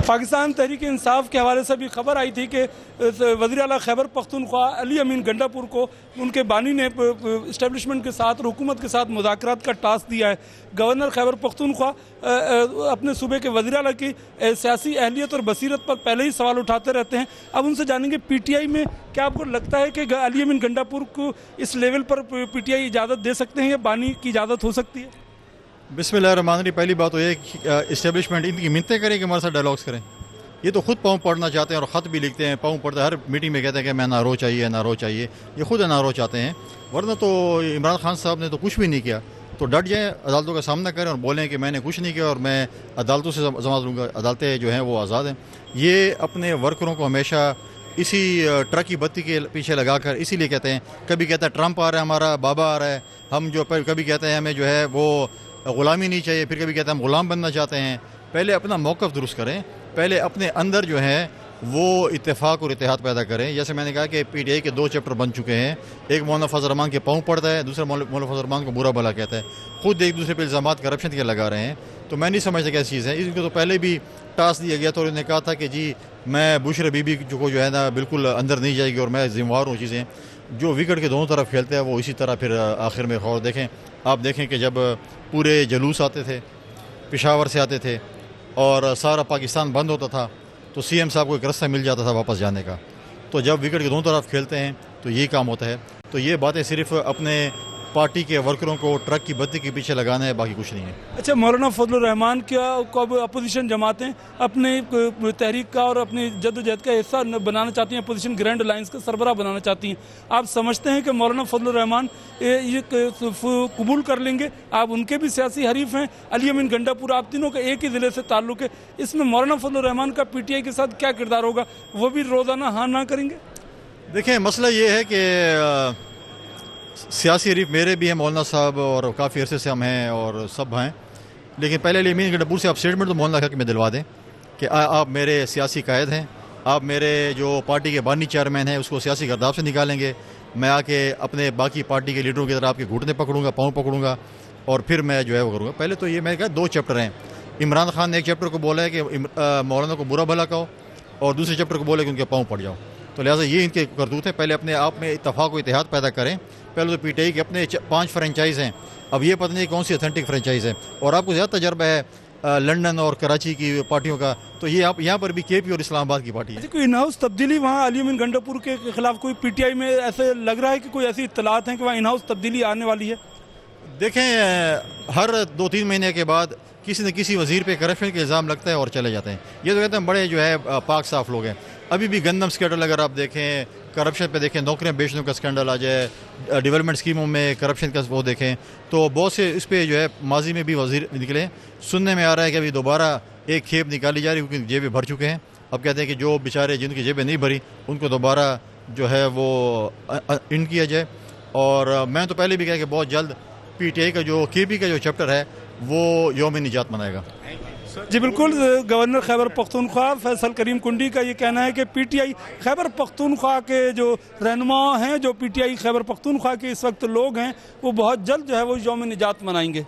पाकिस्तान तहरीक इंसाफ के हवाले से भी खबर आई थी कि वज़ीर आला खैबर पख्तूनख्वा अली अमीन गंडापुर को उनके बानी ने इस्टेब्लिशमेंट के साथ और हुकूमत के साथ मुज़ाकरात का टास्क दिया है। गवर्नर खैबर पख्तूनख्वा अपने सूबे के वज़ीर आला की सियासी अहलियत और बसीरत पर पहले ही सवाल उठाते रहते हैं। अब उनसे जानेंगे PTI में क्या आपको लगता है कि अली अमीन गंडापुर को इस लेवल पर PTI इजाज़त दे सकते हैं या बानी की इजाज़त हो सकती है? बिस्मिल्लाहिर्रहमानिर्रहीम। पहली बात तो ये इस्टेब्लिशमेंट इनकी मिन्नतें करें कि हमारे साथ डायलॉग्स करें। ये तो खुद पाँव पढ़ना चाहते हैं और ख़त भी लिखते हैं, पाँव पढ़ते हर मीटिंग में कहते हैं कि मैं NRO चाहिए NRO चाहिए। ये खुद NRO चाहते हैं, वरना तो इमरान खान साहब ने तो कुछ भी नहीं किया। तो डट जाएँ, अदालतों का सामना करें और बोलें कि मैंने कुछ नहीं किया और मैं अदालतों से जमानत लूँगा। अदालतें जो हैं वो आज़ाद हैं। ये अपने वर्करों को हमेशा इसी ट्रक की बत्ती के पीछे लगाकर इसीलिए कहते हैं, कभी कहता है ट्रंप आ रहा है, हमारा बाबा आ रहा है, हम जो कभी कहते हैं हमें जो है वो ग़ुलामी नहीं चाहिए, फिर कभी कहते हैं हम ग़ुलाम बनना चाहते हैं। पहले अपना मौक़िफ़ दुरुस्त करें, पहले अपने अंदर जो है वो इत्तेफाक और इत्तेहाद पैदा करें। जैसे मैंने कहा कि PTI के 2 चैप्टर बन चुके हैं। एक मौलाना फजल रहमान के पाँव पड़ता है, दूसरा मौलाना फजल रहमान को बुरा भला कहता है। खुद एक दूसरे पर इल्ज़ामात करप्शन के लगा रहे हैं। तो मैं नहीं समझता क्या चीज़ है। इनको तो पहले भी टास्क दिया गया था और उन्होंने कहा था कि जी मैं बुशरा बीबी को जो है ना बिल्कुल अंदर नहीं जाएगी और मैं जिम्मेवार हूँ। चीज़ें जो विकेट के दोनों तरफ खेलते हैं वो इसी तरह फिर आखिर में खौर देखें। आप देखें कि जब पूरे जलूस आते थे, पेशावर से आते थे और सारा पाकिस्तान बंद होता था, तो CM साहब को एक रास्ता मिल जाता था वापस जाने का। तो जब विकेट के दोनों तरफ खेलते हैं तो यही काम होता है। तो ये बातें सिर्फ अपने पार्टी के वर्करों को ट्रक की बत्ती के पीछे लगाना है, बाकी कुछ नहीं है। अच्छा, मौलाना फजल रहमान को अब अपोजिशन जमातें अपने तहरीक का और अपनी जद्दोजहद का हिस्सा बनाना चाहती हैं, अपोजिशन ग्रैंड अलायंस का सरबराह बनाना चाहती हैं। आप समझते हैं कि मौलाना फजल रहमान ये कबूल कर लेंगे? आप उनके भी सियासी हरीफ हैं, अली अमीन गंडापुर, आप तीनों का एक ही ज़िले से ताल्लुक़ है। इसमें मौलाना फजल रहमान का PTI के साथ क्या किरदार होगा? वो भी रोज़ाना हाँ ना करेंगे? देखें, मसला ये है कि सियासी हरीफ मेरे भी हैं, मौलाना साहब, और काफ़ी अरसे से हम हैं और सब हैं। लेकिन पहले अली अमीन गंडापुर से आप स्टेटमेंट तो मौलाना खा के में दिलवा दें कि आप मेरे सियासी कायद हैं, आप मेरे जो पार्टी के बानी चेयरमैन हैं उसको सियासी गर्दाब से निकालेंगे। मैं आके अपने बाकी पार्टी के लीडरों की तरह आपके घुटने पकड़ूंगा, पाँव पकड़ूंगा और फिर मैं जो है वो करूँगा। पहले तो ये मैं कहा 2 चैप्टर हैं। इमरान खान ने एक चैप्टर को बोला है कि मौलाना को बुरा भला कहो और दूसरे चैप्टर को बोला कि उनके पाँव पड़ जाओ। तो लिहाजा ये इनके करतूत है। पहले अपने आप में इत्तेफाक और इत्तेहाद पैदा करें। पहले तो PTI के अपने 5 फ्रेंचाइज़ हैं, अब ये पता नहीं कौन सी ऑथेंटिक फ्रेंचाइज़ है। और आपको ज़्यादा तजर्बा है लंदन और कराची की पार्टियों का, तो ये आप यहाँ पर भी KP और इस्लामाबाद की पार्टी है। कोई इन हाउस तब्दीली वहाँ अली अमीन गंडापुर के खिलाफ कोई PTI में ऐसे लग रहा है कि कोई ऐसी इत्तलात हैं कि वहाँ इन हाउस तब्दीली आने वाली है? देखें, हर 2-3 महीने के बाद किसी न किसी वजीर पे करप्शन के इल्ज़ाम लगता है और चले जाते हैं। ये तो कहते हैं बड़े जो है पाक साफ लोग हैं। अभी भी गंदम स्कैंडल अगर आप देखें, करप्शन पे देखें, नौकरियां बेचने का स्कैंडल आ जाए, डेवलपमेंट स्कीमों में करप्शन का वो देखें, तो बहुत से इस पर जो है माजी में भी वजीर निकले। सुनने में आ रहा है कि अभी दोबारा एक खेप निकाली जा रही है क्योंकि जेबें भर चुके हैं। अब कहते हैं कि जो बेचारे जिनकी जेबें नहीं भरी उनको दोबारा जो है वो इन किया जाए। और मैं तो पहले भी कहा कि बहुत जल्द PTI का जो KP का जो चैप्टर है वो यौम निजात मनाएगा। जी बिल्कुल, गवर्नर खैबर पख्तूनख्वा फैसल करीम कुंडी का ये कहना है कि PTI खैबर पख्तूनख्वा के जो रहनुमा हैं, जो PTI खैबर पख्तूनख्वा के इस वक्त लोग हैं, वो बहुत जल्द जो है वो यौम निजात मनाएंगे।